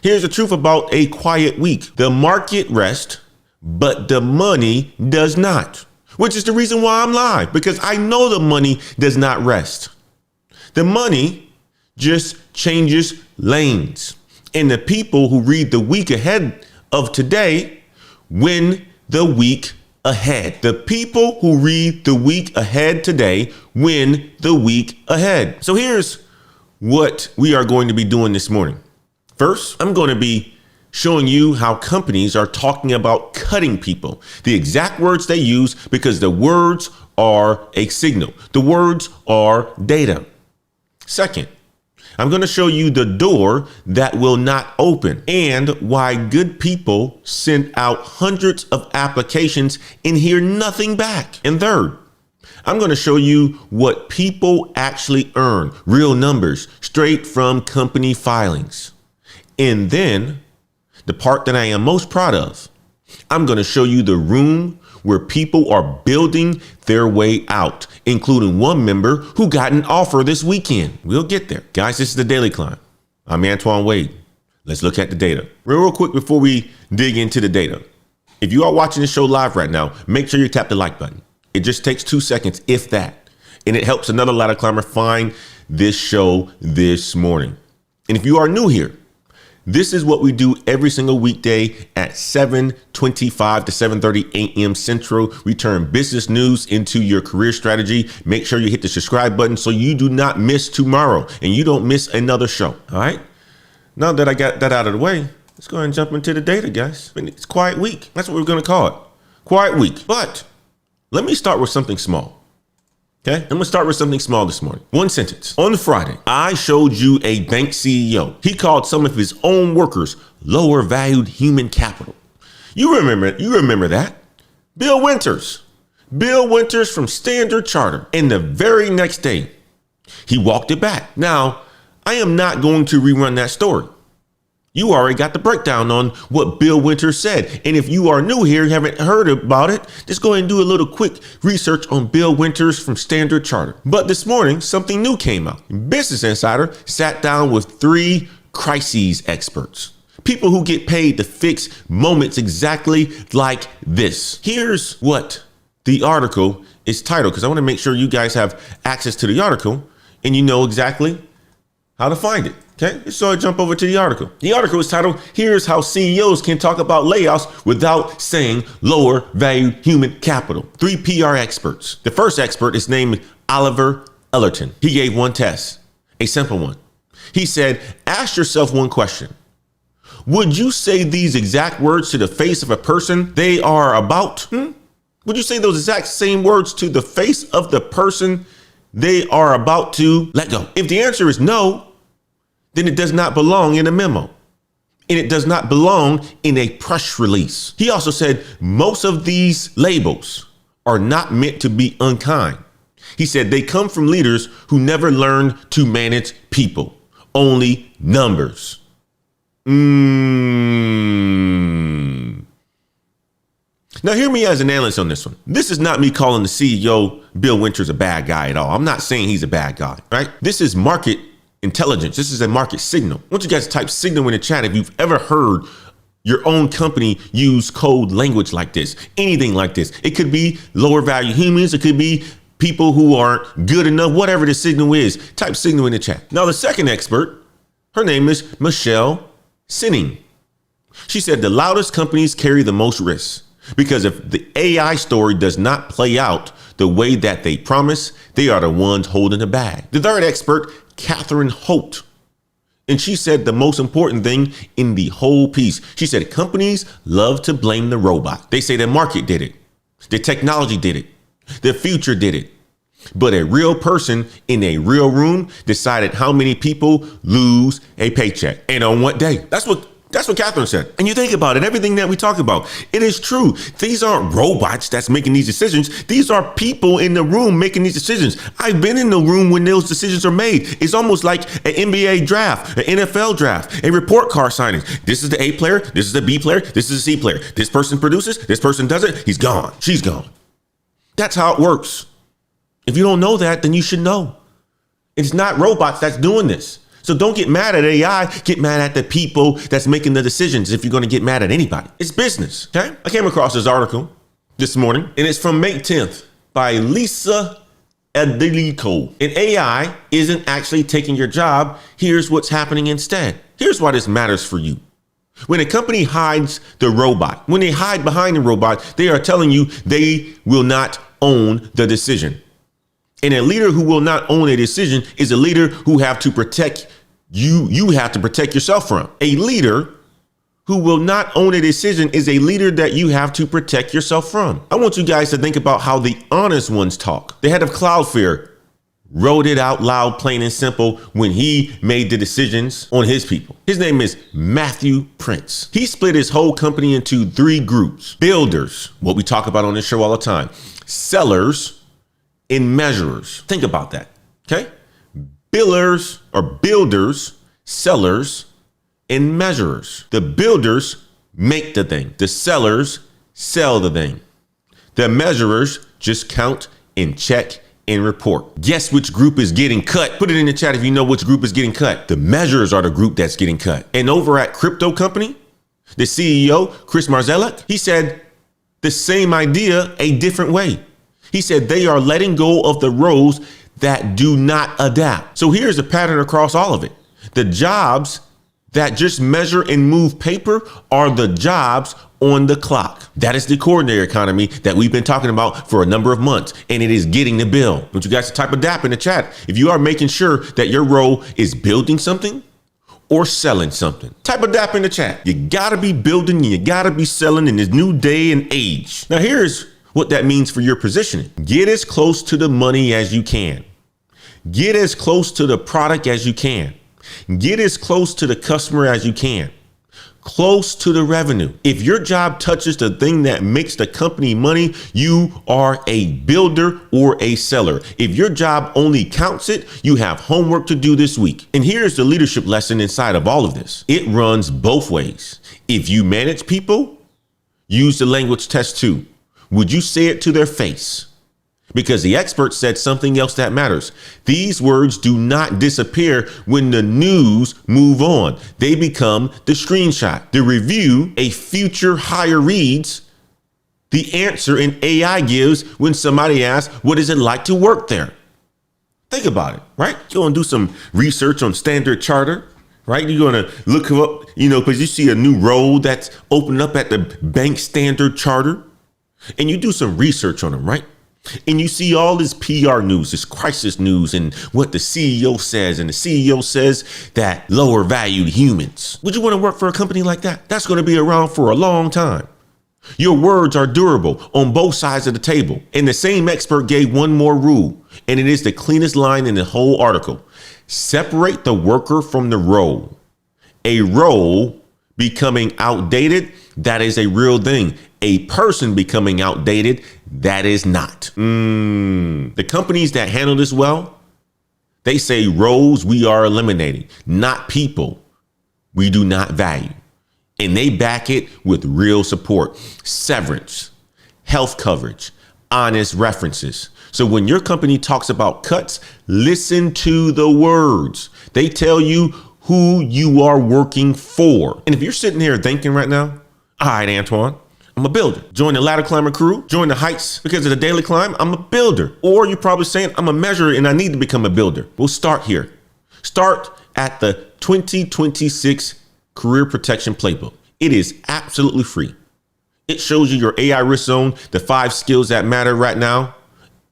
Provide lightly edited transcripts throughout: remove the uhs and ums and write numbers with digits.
Here's the truth about a quiet week. The market rests, but the money does not, which is the reason why I'm live, because I know the money does not rest. The money just changes lanes. And the people who read the week ahead of today win the week ahead. The people who read the week ahead today win the week ahead. So here's what we are going to be doing this morning. First, I'm going to be showing you how companies are talking about cutting people, the exact words they use, because the words are a signal. The words are data. Second, I'm going to show you the door that will not open and why good people send out hundreds of applications and hear nothing back. And third, I'm going to show you what people actually earn, real numbers, straight from company filings. And then the part that I am most proud of, I'm going to show you the room where people are building their way out, including one member who got an offer this weekend. We'll get there. Guys, this is the Daily Climb. I'm Antoine Wade. Let's look at the data. Real quick before we dig into the data. If you are watching the show live right now, make sure you tap the like button. It just takes 2 seconds, if that. And it helps another ladder climber find this show this morning. And if you are new here, this is what we do every single weekday at 7:25 to 7:30 a.m. Central. We turn business news into your career strategy. Make sure you hit the subscribe button so you do not miss tomorrow and you don't miss another show. All right. Now that I got that out of the way, let's go ahead and jump into the data, guys. It's quiet week. That's what we're going to call it. Quiet week. But let me start with something small. Okay, I'm gonna start with something small this morning. One sentence. On Friday, I showed you a bank CEO. He called some of his own workers lower valued human capital. You remember that. Bill Winters from Standard Chartered. And the very next day, he walked it back. Now, I am not going to rerun that story. You already got the breakdown on what Bill Winters said. And if you are new here, you haven't heard about it, just go ahead and do a little quick research on Bill Winters from Standard Chartered. But this morning, something new came out. Business Insider sat down with 3 crises experts, people who get paid to fix moments exactly like this. Here's what the article is titled, because I want to make sure you guys have access to the article and you know exactly how to find it. Okay, so I jump over to the article. The article is titled, Here's How CEOs Can Talk About Layoffs Without Saying Lower Value Human Capital. 3 PR experts. The first expert is named Oliver Ellerton. He gave one test, a simple one. He said, ask yourself one question. Would you say these exact words to the face of a person they are about? Would you say those exact same words to the face of the person they are about to let go? If the answer is no, then it does not belong in a memo, and it does not belong in a press release. He also said most of these labels are not meant to be unkind. He said they come from leaders who never learned to manage people, only numbers. Now, hear me as an analyst on this one. This is not me calling the CEO, Bill Winters, a bad guy at all. I'm not saying he's a bad guy, right? This is market intelligence. This is a market signal. I want you guys to type signal in the chat if you've ever heard your own company use code language like this, anything like this. It could be lower value humans. It could be people who aren't good enough, whatever the signal is. Type signal in the chat. Now, the second expert, her name is Michelle Sinning. She said the loudest companies carry the most risks because if the AI story does not play out the way that they promise, they are the ones holding the bag. The third expert, Catherine Holt. And she said the most important thing in the whole piece. She said companies love to blame the robot. They say the market did it. The technology did it. The future did it. But a real person in a real room decided how many people lose a paycheck and on what day. That's what Catherine said. And you think about it, everything that we talk about, it is true. These aren't robots that's making these decisions. These are people in the room making these decisions. I've been in the room when those decisions are made. It's almost like an NBA draft, an NFL draft, a report card signing. This is the A player. This is the B player. This is the C player. This person produces. This person doesn't. He's gone. She's gone. That's how it works. If you don't know that, then you should know. It's not robots that's doing this. So don't get mad at AI, get mad at the people that's making the decisions if you're going to get mad at anybody. It's business, okay? I came across this article this morning, and it's from May 10th by Lisa Adelico. And AI isn't actually taking your job. Here's what's happening instead. Here's why this matters for you. When a company hides the robot, when they hide behind the robot, they are telling you they will not own the decision. And a leader who will not own a decision is a leader who have to protect you have to protect yourself from. A leader who will not own a decision is a leader that you have to protect yourself from. I want you guys to think about how the honest ones talk. The head of Cloudflare wrote it out loud, plain and simple, when he made the decisions on his people. His name is Matthew Prince. He split his whole company into 3 groups: builders, what we talk about on this show all the time, sellers, and measurers. Think about that, okay? Builders, sellers, and measurers. The builders make the thing. The sellers sell the thing. The measurers just count and check and report. Guess which group is getting cut? Put it in the chat if you know which group is getting cut. The measurers are the group that's getting cut. And over at crypto company, the CEO, Chris Marzelek, he said the same idea a different way. He said they are letting go of the roles that do not adapt. So here's a pattern across all of it. The jobs that just measure and move paper are the jobs on the clock. That is the coordinator economy that we've been talking about for a number of months, and it is getting the bill. I want you guys to type adapt in the chat if you are making sure that your role is building something or selling something. Type adapt in the chat. You gotta be building and you gotta be selling in this new day and age. Now here's what that means for your positioning. Get as close to the money as you can. Get as close to the product as you can. Get as close to the customer as you can. Close to the revenue. If your job touches the thing that makes the company money, you are a builder or a seller. If your job only counts it, you have homework to do this week. And here's the leadership lesson inside of all of this. It runs both ways. If you manage people, use the language test too. Would you say it to their face? Because the expert said something else that matters. These words do not disappear when the news move on. They become the screenshot, the review a future hire reads, the answer an AI gives when somebody asks, what is it like to work there? Think about it, right? You're going to do some research on Standard Charter, right? You're going to look up, because you see a new role that's opened up at the bank Standard Charter, and you do some research on them, right? And you see all this PR news, this crisis news, and what the CEO says. And the CEO says that lower valued humans. Would you want to work for a company like that? That's going to be around for a long time. Your words are durable on both sides of the table. And the same expert gave one more rule, and it is the cleanest line in the whole article. Separate the worker from the role. A role becoming outdated, that is a real thing. A person becoming outdated, that is not. The companies that handle this well, they say roles we are eliminating, not people we do not value. And they back it with real support, severance, health coverage, honest references. So when your company talks about cuts, listen to the words. They tell you who you are working for. And if you're sitting here thinking right now, all right, Antoine, I'm a builder. Join the ladder climber crew, join the heights because of the daily climb. I'm a builder. Or you're probably saying I'm a measurer and I need to become a builder. We'll start here. Start at the 2026 Career Protection Playbook. It is absolutely free. It shows you your AI risk zone, the 5 skills that matter right now,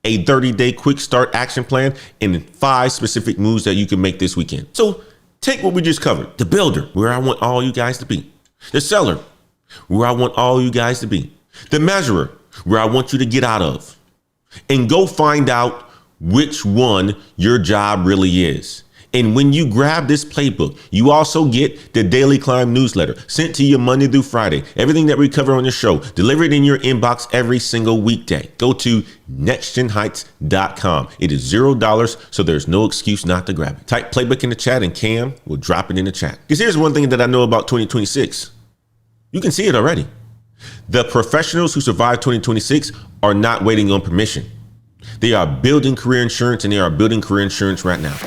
a 30-day quick start action plan, and 5 specific moves that you can make this weekend. So take what we just covered. The builder, where I want all you guys to be. The seller, where I want all you guys to be. The measurer, where I want you to get out of. And go find out which one your job really is. And when you grab this playbook, you also get the Daily Climb newsletter sent to you Monday through Friday. Everything that we cover on the show, delivered in your inbox every single weekday. Go to nextgenheights.com. It is $0, so there's no excuse not to grab it. Type playbook in the chat and Cam will drop it in the chat. Because here's one thing that I know about 2026. You can see it already. The professionals who survive 2026 are not waiting on permission. They are building career insurance, and they are building career insurance right now.